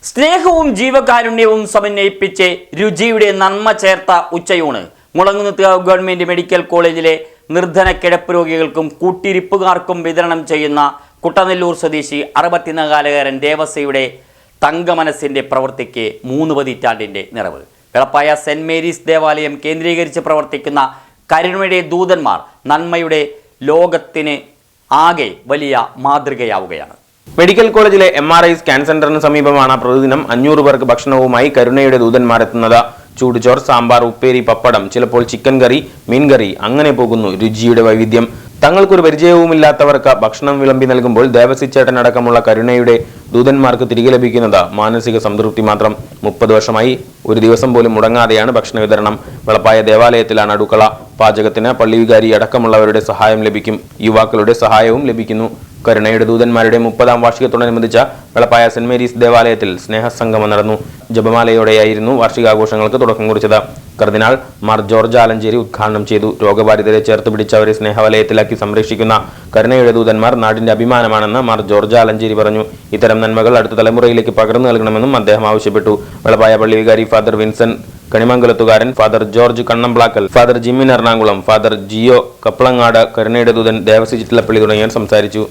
സ്നേഹവും ജീവകാരുണ്യവും സമന്വയിപ്പിച്ച് രുചിയുടെ നന്മ ചേർത്ത ഉച്ചയൂണ് മുളങ്ങുന്നത്തുകാവ് ഗവൺമെന്റ് മെഡിക്കൽ കോളേജിലെ നിർധന കിടപ്പ് രോഗികൾക്കും കൂട്ടിരിപ്പുകാർക്കും വിതരണം ചെയ്യുന്ന കുട്ടനെല്ലൂർ സ്വദേശി 64-കാരൻ ദേവസയുടെ തങ്കമനസ്സിന്റെ പ്രവൃത്തിക്ക് 3 പതിറ്റാണ്ടിന്റെ നിറവ്. വെളപ്പായ സെന്റ് മേരീസ് ദേവാലയം കേന്ദ്രീകരിച്ച് പ്രവർത്തിക്കുന്ന കരുണയുടെ ദൂതന്മാർ നന്മയുടെ ലോകത്തിന് ആകെ വലിയ മാതൃകയാവുകയാണ്. മെഡിക്കൽ കോളേജിലെ MRI സ്കാൻ സെന്ററിന് സമീപമാണ് പ്രതിദിനം 500 പേർക്ക് ഭക്ഷണവുമായി കരുണയുടെ ദൂതന്മാർ എത്തുന്നത്. ചൂടുചോർ, സാമ്പാർ, ഉപ്പേരി, പപ്പടം, ചിലപ്പോൾ ചിക്കൻ കറി, മീൻകറി, അങ്ങനെ പോകുന്നു രുചിയുടെ വൈവിധ്യം. തങ്ങൾക്കൊരു പരിചയവുമില്ലാത്തവർക്ക് ഭക്ഷണം വിളമ്പി നൽകുമ്പോൾ ദേവസിച്ചേട്ടനടക്കമുള്ള കരുണയുടെ ദൂതന്മാർക്ക് തിരികെ ലഭിക്കുന്നത് മാനസിക സംതൃപ്തി മാത്രം. 30 വർഷമായി ഒരു ദിവസം പോലും മുടങ്ങാതെയാണ് ഭക്ഷണ വിതരണം. വെളപ്പായ ദേവാലയത്തിലാണ് അടുക്കള. പാചകത്തിന് പള്ളി വികാരി അടക്കമുള്ളവരുടെ സഹായം ലഭിക്കും. യുവാക്കളുടെ സഹായവും ലഭിക്കുന്നു. കരുണയുടെ ദൂതന്മാരുടെ 30ാം വാർഷികത്തോടനുബന്ധിച്ച വെളപ്പായ സെന്റ് മേരീസ് ദേവാലയത്തിൽ സ്നേഹസംഗമം നടന്നു. ജപമാലയോടെയായിരുന്നു വാർഷികാഘോഷങ്ങൾക്ക് തുടക്കം കുറിച്ചത്. കർദിനാൾ മാർ ജോർജ് ആലഞ്ചേരി ഉദ്ഘാടനം ചെയ്തു. രോഗബാധിതരെ ചേർത്ത് പിടിച്ചവരെ സ്നേഹവലയത്തിലാക്കി സംരക്ഷിക്കുന്ന കരുണയുടെ ദൂതന്മാർ നാടിന്റെ അഭിമാനമാണെന്ന് മാർ ജോർജ് ആലഞ്ചേരി പറഞ്ഞു. ഇത്തരം നന്മകൾ അടുത്ത തലമുറയിലേക്ക് പകർന്നു നൽകണമെന്നും അദ്ദേഹം ആവശ്യപ്പെട്ടു. വെളപ്പായ പള്ളി വികാരി ഫാദർ വിൻസെന്റ് കണിമംഗലത്തുകാരൻ, father George Kannamplackal, father Jimmin Ernakulam, father Jio Kappalangad, കരുണയുടെ ദൂതൻ ദേവസി ചിറ്റലപ്പള്ളി തുടങ്ങിയവർ സംസാരിച്ചു.